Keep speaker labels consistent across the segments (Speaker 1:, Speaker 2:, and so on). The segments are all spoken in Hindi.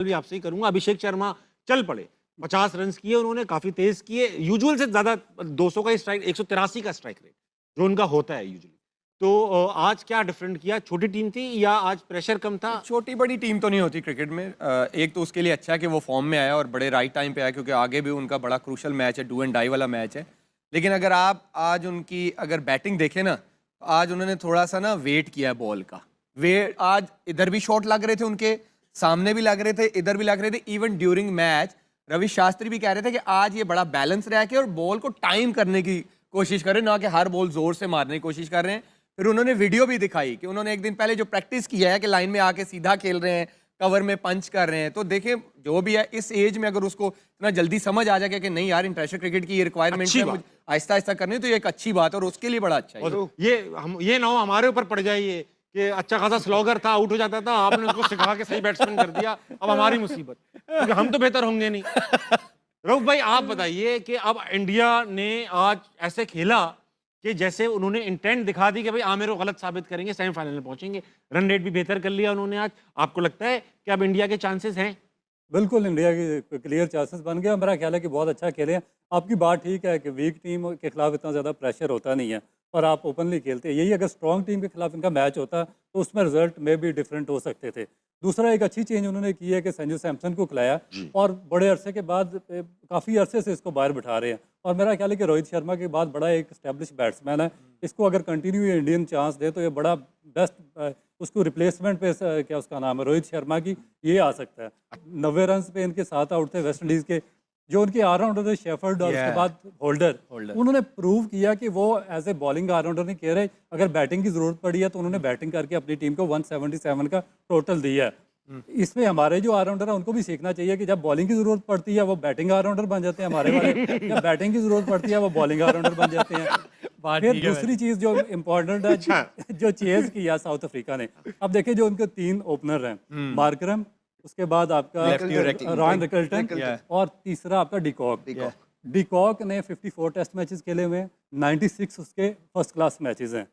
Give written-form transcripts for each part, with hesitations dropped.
Speaker 1: भी आपसे ही करूंगा। अभिषेक शर्मा चल पड़े, 50 रन किए उन्होंने, काफी तेज किए, यूजुअल से ज्यादा 200 का स्ट्राइक, 183 का स्ट्राइक रेट जो उनका होता है यूजुअली। तो आज क्या डिफरेंट किया? छोटी टीम थी या आज प्रेशर कम था?
Speaker 2: छोटी बड़ी टीम तो नहीं होती क्रिकेट में। एक तो उसके लिए अच्छा है कि वो फॉर्म में आया और बड़े राइट टाइम पे आया, क्योंकि आगे भी उनका बड़ा क्रूशल मैच है, डू एंड डाई वाला मैच है। लेकिन अगर आप आज उनकी अगर बैटिंग देखें ना, तो आज उन्होंने थोड़ा सा ना वेट किया है बॉल का। वे आज इधर भी शॉट लग रहे थे, उनके सामने भी लग रहे थे, इधर भी लग रहे थे। Even during match Ravi Shastri भी कह रहे थे कि आज ये बड़ा बैलेंस रह के और बॉल को टाइम करने की कोशिश करें, ना कि हर बॉल जोर से मारने की कोशिश कर रहे हैं। फिर उन्होंने वीडियो भी दिखाई कि उन्होंने एक दिन पहले जो प्रैक्टिस किया है कि लाइन में आके सीधा खेल रहे हैं, कवर में पंच कर रहे हैं। तो देखें, जो भी है इस एज में अगर उसको इतना जल्दी समझ आ जाएगा कि नहीं यार, इंटरनेशनल क्रिकेट की ये रिक्वायरमेंट है, मुझे आहिस्ता आहिस्ता करनी है, तो ये एक अच्छी बात है और उसके लिए बड़ा अच्छा है।
Speaker 1: और ये ना हो हमारे ऊपर पड़ जाइए कि अच्छा खासा स्लॉगर था, आउट हो जाता था, आपने उसको सिखा के सही बैट्समैन कर दिया, अब हमारी मुसीबत, क्योंकि हम तो बेहतर होंगे नहीं। रऊफ भाई आप बताइए कि अब इंडिया ने आज ऐसे खेला कि जैसे उन्होंने इंटेंट दिखा दी कि भाई आमिर को गलत साबित करेंगे, सेमीफाइनल में पहुंचेंगे, रन रेट भी बेहतर कर लिया उन्होंने आज। आपको लगता है कि अब इंडिया के चांसेस हैं?
Speaker 3: बिल्कुल इंडिया की क्लियर चांसेस बन गया। मेरा ख्याल है कि बहुत अच्छा खेले हैं। आपकी बात ठीक है कि वीक टीम के खिलाफ इतना ज़्यादा प्रेशर होता नहीं है और आप ओपनली खेलते हैं। यही अगर स्ट्रॉन्ग टीम के खिलाफ इनका मैच होता तो उसमें रिजल्ट में भी डिफरेंट हो सकते थे। दूसरा एक अच्छी चेंज उन्होंने की है कि संजू सैमसन को खिलाया और बड़े अरसे के बाद काफ़ी अरसे से इसको बाहर बिठा रहे हैं। और मेरा ख्याल है कि रोहित शर्मा के बाद बड़ा एक स्टैब्लिश बैट्समैन है, इसको अगर कंटिन्यू इंडियन चांस दे तो ये बड़ा बेस्ट उसको रिप्लेसमेंट पे क्या उसका नाम है रोहित शर्मा की, ये आ सकता है। 90 रन पे इनके 7 आउट थे वेस्ट इंडीज़ के। जो उनके ऑलराउंडर थे शेफर्ड और उसके बाद होल्डर, उन्होंने प्रूव किया कि वो एज ए बॉलिंग ऑलराउंडर नहीं कह रहे, अगर बैटिंग की ज़रूरत पड़ी है तो उन्होंने बैटिंग करके अपनी टीम को 177 का टोटल दिया है। इसमें हमारे जो ऑलराउंडर है उनको भी सीखना चाहिए कि जब बॉलिंग की जरूरत पड़ती है वो बैटिंग ऑलराउंडर बन जाते हैं हमारे वाले, जब बैटिंग की जरूरत पड़ती है वो बॉलिंग ऑलराउंडर बन जाते हैं। फिर दूसरी चीज जो इम्पोर्टेंट है जो चेज किया साउथ अफ्रीका ने, अब देखिए जो उनके 3 ओपनर हैं, मार्करम, उसके बाद आपका रॉन रिकल्टन और तीसरा आपका डिकॉक। डिकॉक ने 54 टेस्ट मैचेस खेले हुए हैं, 96 उसके फर्स्ट क्लास मैचेस हैं,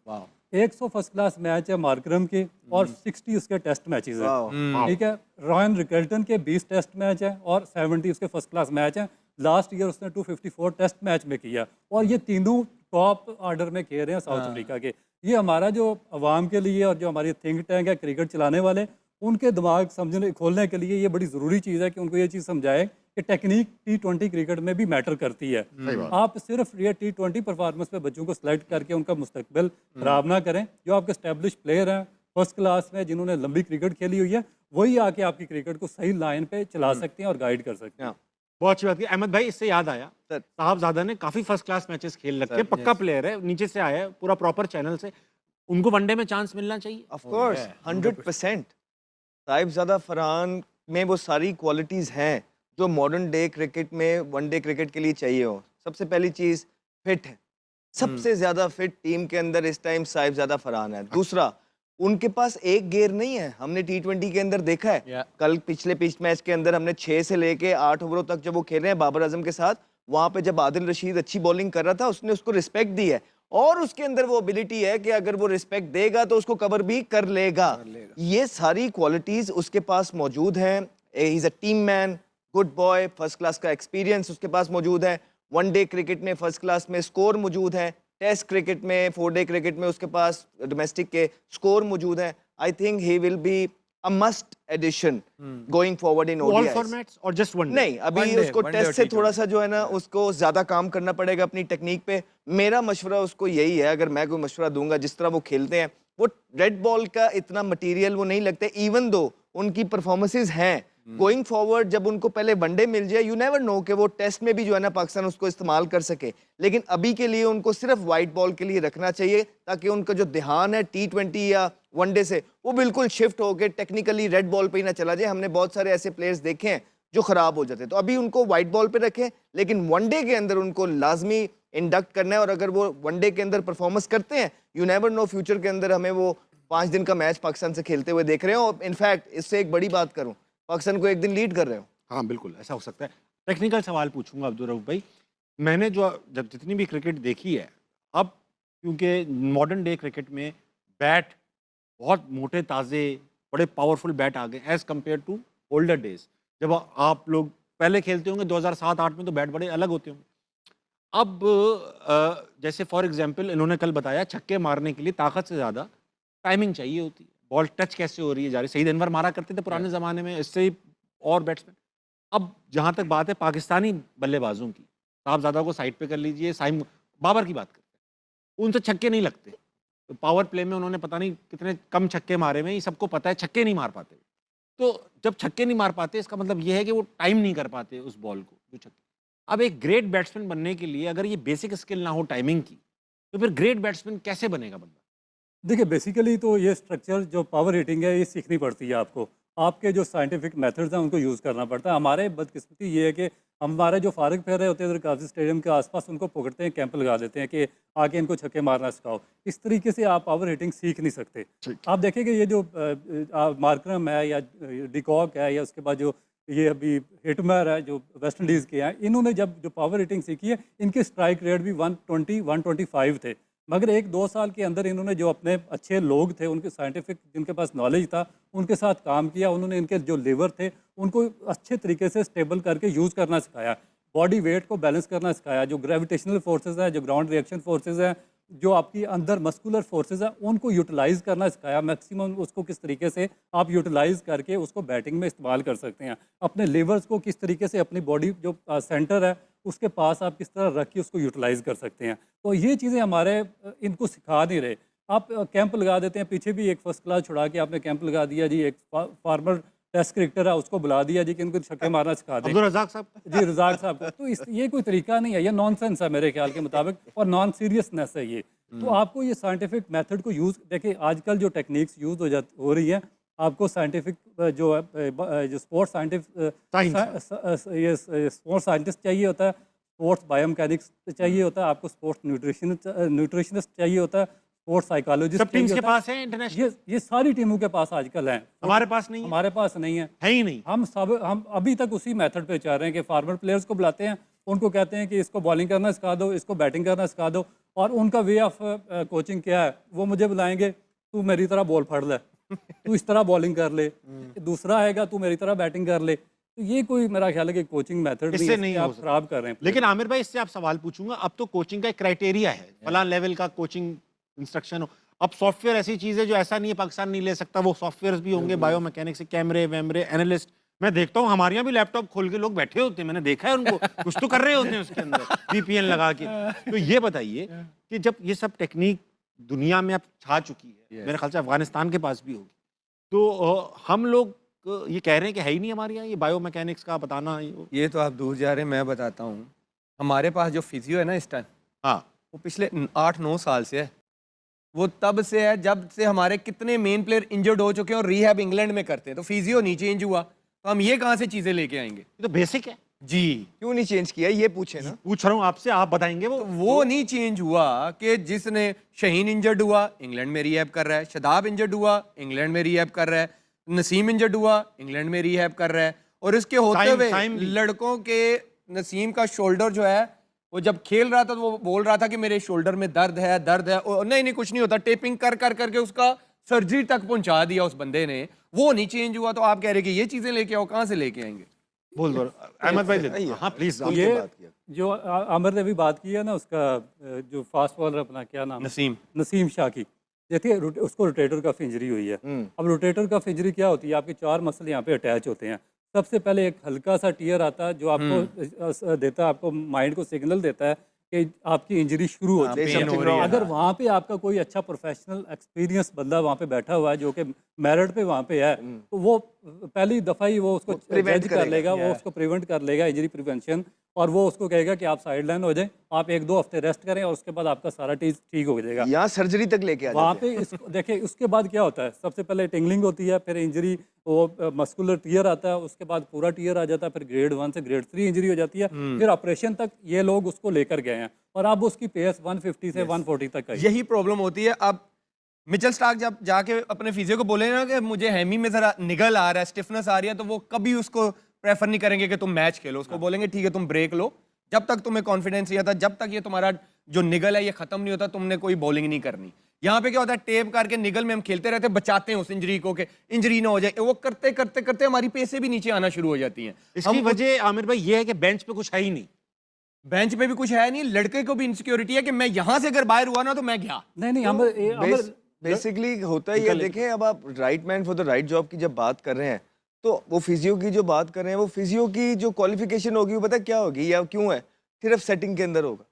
Speaker 3: 100 फर्स्ट क्लास मैच है मार्करम के और 60 उसके टेस्ट मैचेस हैं। ठीक है, रॉयन रिकल्टन के 20 टेस्ट मैच हैं और 70 उसके फर्स्ट क्लास मैच हैं। लास्ट ईयर उसने 254 टेस्ट मैच में किया और ये तीनों टॉप ऑर्डर में खेल रहे हैं साउथ अफ्रीका के। ये हमारा जो अवाम के लिए और जो हमारी थिंक टैंक है क्रिकेट चलाने वाले, उनके दिमाग समझने खोलने के लिए ये बड़ी ज़रूरी चीज़ है कि उनको ये चीज़ समझाए कि टेक्निक T20 क्रिकेट में भी मैटर करती है। आप सिर्फ ये T20 परफॉर्मेंस पे बच्चों को सिलेक्ट करके उनका मुस्तकबिल खराब ना करें। जो आपके स्टैब्लिश प्लेयर हैं फर्स्ट क्लास में, जिन्होंने लंबी क्रिकेट खेली हुई है, वही आके आपकी क्रिकेट को सही लाइन पे चला सकते हैं और गाइड कर सकते हैं।
Speaker 1: बहुत अच्छी बात की अहमद भाई। इससे याद आया, साहबजादा ने काफी फर्स्ट क्लास मैचेस खेल रखे, पक्का प्लेयर है, नीचे से आया है, पूरा प्रॉपर चैनल से, उनको वनडे में चांस मिलना चाहिए।
Speaker 4: Of course 100%। साहिबजादा फरहान में वो सारी क्वालिटीज़ हैं जो मॉडर्न डे क्रिकेट में वनडे क्रिकेट के लिए चाहिए हो। सबसे पहली चीज़ फिट है, सबसे ज़्यादा फिट टीम के अंदर इस टाइम साहिबजादा फरहान है। दूसरा, उनके पास एक गेयर नहीं है, हमने T20 के अंदर देखा है। कल पिछले पिच मैच के अंदर हमने 6 से लेके 8 ओवरों तक जब वो खेल रहे हैं बाबर आजम के साथ, वहाँ पे जब आदिल रशीद अच्छी बॉलिंग कर रहा था उसने उसको रिस्पेक्ट दी है और उसके अंदर वो एबिलिटी है कि अगर वो रिस्पेक्ट देगा तो उसको कवर भी कर लेगा। ये सारी क्वालिटीज उसके पास मौजूद हैं। He is a team man, good boy, first class का एक्सपीरियंस उसके पास मौजूद है। वनडे क्रिकेट में फर्स्ट क्लास में स्कोर मौजूद है, टेस्ट क्रिकेट में 4 डे क्रिकेट में उसके पास डोमेस्टिक के स्कोर मौजूद है। I think he will be a must addition going forward in ODIs.
Speaker 1: All formats or just one day?
Speaker 4: नहीं, अभी उसको टेस्ट से थोड़ा सा जो है ना उसको ज्यादा काम करना पड़ेगा अपनी टेक्निक पे। मेरा मशवरा उसको यही है, अगर मैं कोई मशवरा दूंगा, जिस तरह वो खेलते हैं, वो रेड बॉल का इतना मटेरियल वो नहीं लगते, इवन दो उनकी परफॉर्मेंसेज हैं। गोइंग फॉरवर्ड जब उनको पहले वनडे मिल जाए, यू नेवर नो कि वो टेस्ट में भी जो है ना पाकिस्तान उसको इस्तेमाल कर सके, लेकिन अभी के लिए उनको सिर्फ वाइट बॉल के लिए रखना चाहिए ताकि उनका जो ध्यान है T20 या वनडे से वो बिल्कुल शिफ्ट होकर टेक्निकली रेड बॉल पे ही ना चला जाए। हमने बहुत सारे ऐसे प्लेयर्स देखे हैं जो खराब हो जाते हैं, तो अभी उनको वाइट बॉल पे रखें, लेकिन वनडे के अंदर उनको लाजमी इंडक्ट करना है। और अगर वो वनडे के अंदर परफॉर्मेंस करते हैं, यू नेवर नो फ्यूचर के अंदर हमें वो 5 दिन का मैच पाकिस्तान से खेलते हुए देख रहे हो। और इनफैक्ट इससे एक बड़ी बात करूं, पाकिस्तान को एक दिन लीड कर रहे हो।
Speaker 1: हाँ बिल्कुल ऐसा हो सकता है। टेक्निकल सवाल पूछूंगा अब्दुल रऊफ भाई। मैंने जो जब जितनी भी क्रिकेट देखी है, अब क्योंकि मॉडर्न डे क्रिकेट में बैट बहुत मोटे ताज़े बड़े पावरफुल बैट आ गए as compared to older days. जब आप लोग पहले खेलते होंगे 2007-8 में तो बैट बड़े अलग होते होंगे। अब जैसे फॉर एग्जांपल इन्होंने कल बताया छक्के मारने के लिए ताकत से ज़्यादा टाइमिंग चाहिए होती है। बॉल टच कैसे हो रही है जा रही, सईद अनवर मारा करते थे पुराने ज़माने में, इससे ही और बैट्समैन। अब जहाँ तक बात है पाकिस्तानी बल्लेबाजों की, साहबजादा को साइड पे कर लीजिए, साइम बाबर की बात करते हैं, उनसे छक्के नहीं लगते। तो पावर प्ले में उन्होंने पता नहीं कितने कम छक्के मारे में, ये सबको पता है, छक्के नहीं मार पाते। तो जब छक्के नहीं मार पाते इसका मतलब ये है कि वो टाइम नहीं कर पाते उस बॉल को जो छक्के। अब एक ग्रेट बैट्समैन बनने के लिए अगर ये बेसिक स्किल ना हो टाइमिंग की, तो फिर ग्रेट बैट्समैन कैसे बनेगा बंदा?
Speaker 3: देखिए बेसिकली तो ये स्ट्रक्चर जो पावर हिटिंग है ये सीखनी पड़ती है आपको। आपके जो साइंटिफिक मेथड्स हैं उनको यूज़ करना पड़ता है। हमारे बदकिस्मती ये है कि हमारे जो फारिग फेरे होते हैं इधर काजी स्टेडियम के आसपास उनको पकड़ते हैं, कैंप लगा देते हैं कि आके इनको छक्के मारना सिखाओ। इस तरीके से आप पावर हिटिंग सीख नहीं सकते। आप देखेंगे ये जो मार्करम है या डिकॉक है या उसके बाद जो ये अभी हिटमर है जो वेस्ट इंडीज़ के हैं, इन्होंने जब जो पावर हिटिंग सीखी है इनके स्ट्राइक रेट भी 120-125 थे। मगर 1-2 साल के अंदर इन्होंने जो अपने अच्छे लोग थे उनके साइंटिफिक जिनके पास नॉलेज था उनके साथ काम किया, उन्होंने इनके जो लीवर थे उनको अच्छे तरीके से स्टेबल करके यूज़ करना सिखाया, बॉडी वेट को बैलेंस करना सिखाया, जो ग्रेविटेशनल फोर्सेस हैं, जो ग्राउंड रिएक्शन फोर्सेस हैं, जो आपकी अंदर मस्कुलर फोर्सेस हैं, उनको यूटिलाइज़ करना सिखाया। मैक्सिमम उसको किस तरीके से आप यूटिलाइज़ करके उसको बैटिंग में इस्तेमाल कर सकते हैं। अपने लीवर्स को किस तरीके से अपनी बॉडी जो सेंटर है उसके पास आप किस तरह रख के उसको यूटिलाइज़ कर सकते हैं। तो ये चीज़ें हमारे इनको सिखा नहीं रहे। आप कैंप लगा देते हैं, पीछे भी एक फर्स्ट क्लास छुड़ा के आपने कैंप लगा दिया जी, एक फार्मर टेस्ट क्रिकेटर है उसको बुला दिया जी कि इनको छक्के मारना सिखा दें
Speaker 1: अब्दुल रज़ाक साहब,
Speaker 3: जी रज़ाक साहब को। तो ये कोई तरीका नहीं है, ये नॉनसेंस है मेरे ख्याल के मुताबिक और नॉन सीरियसनेस है ये। तो आपको ये साइंटिफिक मेथड को यूज़, देखिए आजकल जो टेक्निक्स यूज़ हो रही हैं, आपको साइंटिफिक जो है जो स्पोर्ट्स ये स्पोर्ट्स साइंटिस्ट चाहिए होता है, स्पोर्ट्स बायोमैकेनिक्स चाहिए होता है, आपको स्पोर्ट्स न्यूट्रिशनिस्ट चाहिए होता है, स्पोर्ट्स साइकोलॉजिस्ट
Speaker 1: सब टीम्स
Speaker 3: चाहिए
Speaker 1: के
Speaker 3: होता है।
Speaker 1: पास है इंटरनेशनल,
Speaker 3: ये सारी टीमों के पास आजकल हैं,
Speaker 1: हमारे पास नहीं है,
Speaker 3: हमारे पास नहीं है।
Speaker 1: है ही नहीं।
Speaker 3: हम अभी तक उसी मेथड पे चल रहे हैं कि फार्मर प्लेयर्स को बुलाते हैं, उनको कहते हैं कि इसको बॉलिंग करना सिखा दो, इसको बैटिंग करना सिखा दो, और उनका वे ऑफ कोचिंग क्या है, वो मुझे बुलाएंगे, तू मेरी तरह बॉल फड़ ले, तू इस तरह बॉलिंग कर ले, दूसरा आएगा तू मेरी तरह बैटिंग कर ले। तो ये कोई मेरा ख्याल है कि कोचिंग मेथड
Speaker 1: इससे
Speaker 3: नहीं
Speaker 1: हो
Speaker 3: आप
Speaker 1: सकता।
Speaker 3: खराब कर रहे हैं।
Speaker 1: लेकिन आमिर भाई इससे आप सवाल पूछूंगा, अब तो कोचिंग का एक क्राइटेरिया है, फलां लेवल का कोचिंग इंस्ट्रक्शन हो। अब सॉफ्टवेयर ऐसी चीज़ है जो ऐसा नहीं है पाकिस्तान नहीं ले सकता, वो सॉफ्टवेयर भी होंगे, बायो मैकेनिक्स, कैमरे वैमरे, एनालिस्ट। मैं देखता हूँ हमारे यहाँ भी लैपटॉप खोल के लोग बैठे होते हैं, मैंने देखा है उनको, कुछ तो कर रहे होते हैं उसके अंदर VPN लगा के। तो ये बताइए कि जब ये सब टेक्निक दुनिया में अब छा चुकी है, मेरे ख्याल से अफगानिस्तान के पास भी होगी, तो हम लोग ये कह रहे हैं कि है ही नहीं हमारे यहाँ ये बायो मैकेनिक्स का बताना
Speaker 2: ये तो आप दूर जा रहे हैं, मैं बताता हूँ। हमारे पास जो फिजियो है ना इस टाइम,
Speaker 1: हाँ,
Speaker 2: वो पिछले 8-9 साल से है। वो तब से है जब से हमारे कितने मेन प्लेयर इंजर्ड हो चुके हैं और रीहैब इंग्लैंड में करते हैं, तो फिजियो नहीं चेंज हुआ, तो हम ये कहाँ से चीज़ें लेके आएंगे?
Speaker 1: ये तो बेसिक है
Speaker 2: जी,
Speaker 4: क्यों नहीं चेंज किया ये पूछे ना।
Speaker 1: पूछ रहा हूँ आपसे, आप बताएंगे
Speaker 2: वो नहीं चेंज हुआ कि जिसने शाहीन इंजर्ड हुआ इंग्लैंड में रीहैब कर रहा है, शदाब इंजर्ड हुआ इंग्लैंड में रीहैब कर रहा है, नसीम इंजर्ड हुआ इंग्लैंड में रीहैब कर रहा है, और इसके होते हुए लड़कों के नसीम का शोल्डर जो है वो जब खेल रहा था तो वो बोल रहा था कि मेरे शोल्डर में दर्द है और नहीं कुछ नहीं होता, टेपिंग कर करके उसका सर्जरी तक पहुंचा दिया उस बंदे ने, वो नहीं चेंज हुआ। तो आप कह रहे कि ये चीजें लेके आओ, कहाँ से लेके आएंगे?
Speaker 1: बोल दो अहमद भाई, हाँ प्लीज।
Speaker 3: तो ये जो आमिर ने भी बात की है ना, उसका जो फास्ट बॉलर अपना क्या नाम है, नसीम शाह की, देखिए उसको रोटेटर कफ इंजरी हुई है। अब रोटेटर कफ इंजरी क्या होती है, आपके 4 मसल यहाँ पे अटैच होते हैं। सबसे पहले एक हल्का सा टीयर आता है जो आपको देता है, आपको माइंड को सिग्नल देता है कि आपकी इंजरी शुरू हो चुकी है। अगर वहाँ पे आपका कोई अच्छा प्रोफेशनल एक्सपीरियंस बंदा वहाँ पे बैठा हुआ है जो कि मेरिट पे वहाँ पे है, तो वो पहली दफ़ा ही वो उसको जज कर लेगा, वो उसको प्रिवेंट कर लेगा, इंजरी प्रिवेंशन, और वो उसको कहेगा कि आप साइड लाइन हो जाएं, आप 1-2 हफ्ते रेस्ट करें और उसके बाद आपका सारा चीज़ ठीक हो जाएगा।
Speaker 4: यहाँ सर्जरी तक लेके आ
Speaker 3: वहाँ पे देखिए उसके बाद क्या होता है, सबसे पहले टिंगलिंग होती है, फिर इंजरी, वो मस्कुलर टीयर आता है, उसके बाद पूरा टीयर आ जाता है, फिर ग्रेड 1 से ग्रेड 3 इंजरी हो जाती है, फिर ऑपरेशन तक ये लोग उसको लेकर गए हैं, और अब उसकी पेस 150 से 140 तक है।
Speaker 2: यही प्रॉब्लम होती है। अब मिचेल स्टार्क जब जाके अपने फिजियो को बोले ना कि मुझे हैमी में जरा निगल आ रहा है, स्टिफनेस आ रही है, तो वो कभी उसको प्रेफर नहीं करेंगे कि तुम मैच खेलो, उसको बोलेंगे ठीक है तुम ब्रेक लो, जब तक तुम्हें कॉन्फिडेंस नहीं आता, जब तक ये तुम्हारा जो निगल है ये खत्म नहीं होता, तुमने कोई बॉलिंग नहीं करनी। यहाँ पे क्या होता है, टेप करके निगल में हम खेलते रहते हैं, बचाते हैं उस इंजरी को कि इंजरी ना हो जाए, वो करते करते करते हमारी पेसें भी नीचे आना शुरू हो जाती हैं।
Speaker 1: इसकी वजह आमिर भाई ये है कि बेंच पे कुछ है ही नहीं,
Speaker 2: बेंच पे भी कुछ है नहीं, लड़के को भी इनसिक्योरिटी है कि मैं यहाँ से अगर बाहर हुआ ना तो मैं गया।
Speaker 3: नहीं हम
Speaker 4: बेसिकली होता ही है, देखें अब आप right man for the right job की जब बात कर रहे हैं तो वो फिजियो की जो बात कर रहे हैं, वो फिजियो की जो क्वालिफिकेशन होगी वो पता क्या होगी या क्यों है, सिर्फ सेटिंग के अंदर होगा।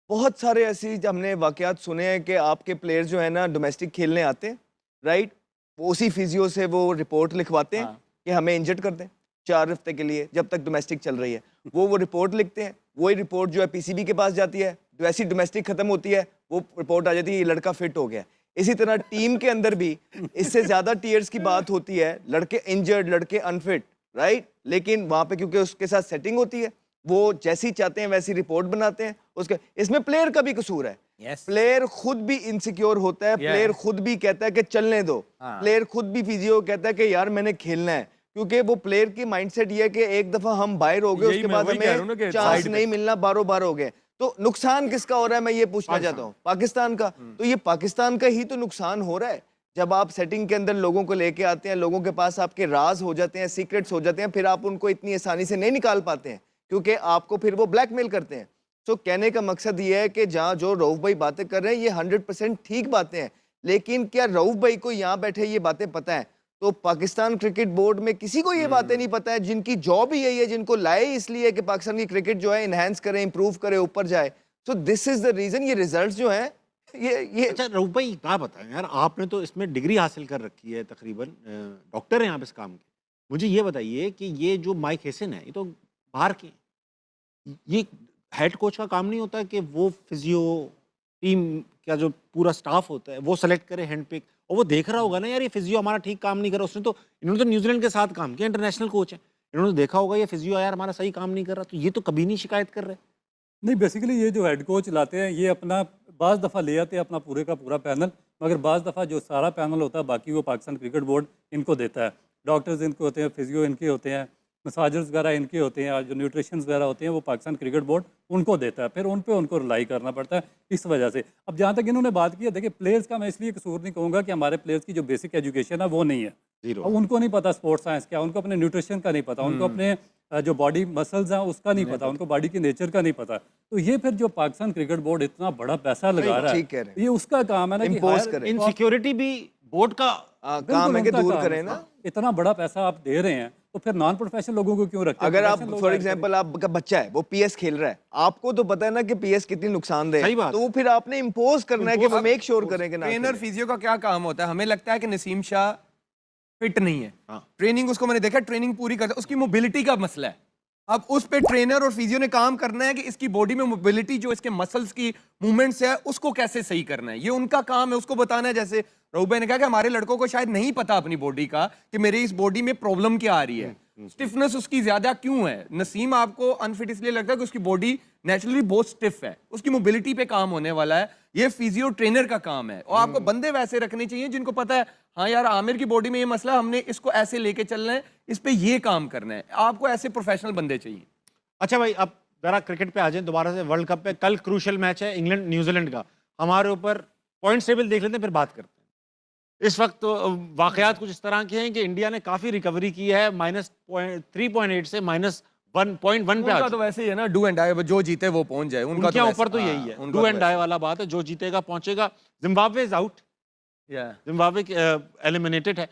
Speaker 4: बहुत सारे ऐसी हमने वाकयात सुने हैं कि आपके प्लेयर जो है ना डोमेस्टिक खेलने आते हैं, राइट, वो उसी फिजियो से वो रिपोर्ट लिखवाते हैं कि हमें इंजर्ड कर दें 4 हफ्ते के लिए जब तक डोमेस्टिक चल रही है। वो रिपोर्ट लिखते हैं, वही रिपोर्ट जो है पीसीबी के पास जाती है, जैसी डोमेस्टिक खत्म होती है वो रिपोर्ट आ जाती है ये लड़का फिट हो गया। इसी तरह टीम के अंदर भी इससे ज्यादा टीयर्स की बात होती है, लड़के इंजर्ड, लड़के अनफिट, राइट, लेकिन वहां पे क्योंकि उसके साथ सेटिंग होती है, वो जैसी चाहते हैं वैसी रिपोर्ट बनाते हैं। उसके इसमें प्लेयर का भी कसूर है। प्लेयर खुद भी इनसिक्योर होता है, प्लेयर खुद भी कहता है कि चलने दो, प्लेयर खुद भी फिजियो कहता है कि यार मैंने खेलना है, क्योंकि वो प्लेयर की माइंडसेट ये है कि एक दफा हम बाहर हो गए उसके बाद हमें चांस नहीं मिलना, बारो बार हो गए। तो नुकसान किसका हो रहा है मैं ये पूछना चाहता हूँ, पाकिस्तान का। तो ये पाकिस्तान का ही तो नुकसान हो रहा है जब आप सेटिंग के अंदर लोगों को लेके आते हैं, लोगों के पास आपके राज हो जाते हैं, सीक्रेट्स हो जाते हैं, फिर आप उनको इतनी आसानी से नहीं निकाल पाते हैं क्योंकि आपको फिर वो ब्लैकमेल करते हैं। तो कहने का मकसद ये है कि जहाँ जो रऊफ भाई बातें कर रहे हैं ये 100% ठीक बातें हैं, लेकिन क्या रऊफ भाई को यहाँ बैठे ये बातें पता है? तो पाकिस्तान क्रिकेट बोर्ड में किसी को ये बातें नहीं पता है, जिनकी जॉब ही यही है, जिनको लाए इसलिए कि पाकिस्तान की क्रिकेट जो है इनहेंस करे, इंप्रूव करे, ऊपर जाए। So this is the reason. ये रिजल्ट्स जो हैं ये
Speaker 1: अच्छा रऊफ भाई क्या बताएं यार, आपने तो इसमें डिग्री हासिल कर रखी है, तकरीबन डॉक्टर हैं आप इस काम के। मुझे ये बताइए कि ये जो माइक हेसन है ये तो बाहर के, ये हेड कोच का काम नहीं होता कि वो फिजियो टीम का जो पूरा स्टाफ होता है वो सेलेक्ट करे हैंड पिक, और वो देख रहा होगा ना यार ये फिजियो हमारा ठीक काम नहीं कर रहा। उसने तो इन्होंने तो न्यूजीलैंड के साथ काम किया, इंटरनेशनल कोच है, इन्होंने तो देखा होगा ये फिजियो यार हमारा सही काम नहीं कर रहा, तो ये तो कभी नहीं शिकायत कर रहे।
Speaker 3: नहीं, बेसिकली ये जो हेड कोच लाते हैं ये अपना बाज़ दफ़ा ले आते हैं अपना पूरे का पूरा पैनल, मगर बाज़ दफ़ा जो सारा पैनल होता है बाकी वो पाकिस्तान क्रिकेट बोर्ड इनको देता है। डॉक्टर्स इनके होते हैं, फिजियो इनके होते हैं, मसाजर्स वगैरह इनके होते हैं, जो न्यूट्रिशंस वगैरह होते हैं वो पाकिस्तान क्रिकेट बोर्ड उनको देता है, फिर उन पे उनको रिलाई करना पड़ता है इस वजह से। अब जहाँ तक इन्होंने बात की है, देखिए प्लेयर्स का मैं इसलिए कसूर नहीं कहूँगा कि हमारे प्लेयर्स की जो बेसिक एजुकेशन है वो नहीं है, अब उनको नहीं पता स्पोर्ट्स साइंस क्या, उनको अपने न्यूट्रिशन का नहीं पता, उनको अपने जो बॉडी मसल्स हैं उसका नहीं पता, उनको बॉडी की नेचर का नहीं पता। तो ये फिर जो पाकिस्तान क्रिकेट बोर्ड इतना बड़ा पैसा लगा रहा है, ये उसका काम है ना कि
Speaker 1: इनसिक्योरिटी भी बोर्ड का
Speaker 4: काम है कि दूर करें ना।
Speaker 3: इतना बड़ा पैसा आप दे रहे हैं तो फिर नॉन प्रोफेशनल लोगों को क्यों रखते हैं?
Speaker 4: अगर आप फॉर एग्जांपल आपका बच्चा है वो पीएस खेल रहा है, आपको तो पता है ना कि पीएस कितनी नुकसानदेह है, तो वो फिर आपने इंपोज करना है कि वो मेक श्योर करें कि ना।
Speaker 2: ट्रेनर फिजियो का क्या काम होता है? हमें लगता है कि नसीम शाह फिट नहीं है, ट्रेनिंग उसको मैंने देखा ट्रेनिंग पूरी करता है, उसकी मोबिलिटी का मसला है। अब उस पे ट्रेनर और फिजियो ने काम करना है कि इसकी बॉडी में मोबिलिटी जो इसके मसल्स की मूवमेंट्स है उसको कैसे सही करना है, ये उनका काम है, उसको बताना है। जैसे रऊफ भाई ने कहा कि हमारे लड़कों को शायद नहीं पता अपनी बॉडी का कि मेरे इस बॉडी में प्रॉब्लम क्या आ रही है, स्टिफनेस उसकी ज्यादा क्यों है। नसीम आपको अनफिट इसलिए लगता है कि उसकी बॉडी नेचुरली बहुत स्टिफ है, उसकी मोबिलिटी पे काम होने वाला है, ये फिजियो ट्रेनर का काम है। और आपको बंदे वैसे रखने चाहिए जिनको पता है हाँ यार आमिर की बॉडी में ये मसला, हमने इसको ऐसे लेके चलना है, इस पे ये काम करना है। आपको ऐसे प्रोफेशनल बंदे चाहिए।
Speaker 1: अच्छा भाई अब जरा क्रिकेट पे आ जाए दोबारा से, वर्ल्ड कप पे कल क्रूशल मैच है इंग्लैंड न्यूजीलैंड का, हमारे ऊपर पॉइंट्स टेबल देख लेते हैं फिर बात करते हैं। इस वक्त तो वाकयात कुछ इस तरह के हैं कि इंडिया ने काफी रिकवरी की है, -3.8 से -1.1 पे आ
Speaker 2: तो वैसे ही है ना, डू एंड डाई, जो जीते वो पहुंच जाए, उनका
Speaker 1: उनके ऊपर तो यही है, डू एंड डाई वाला बात है, जो जीतेगा पहुंचेगा। Zimbabwe is out, Zimbabwe eliminated है।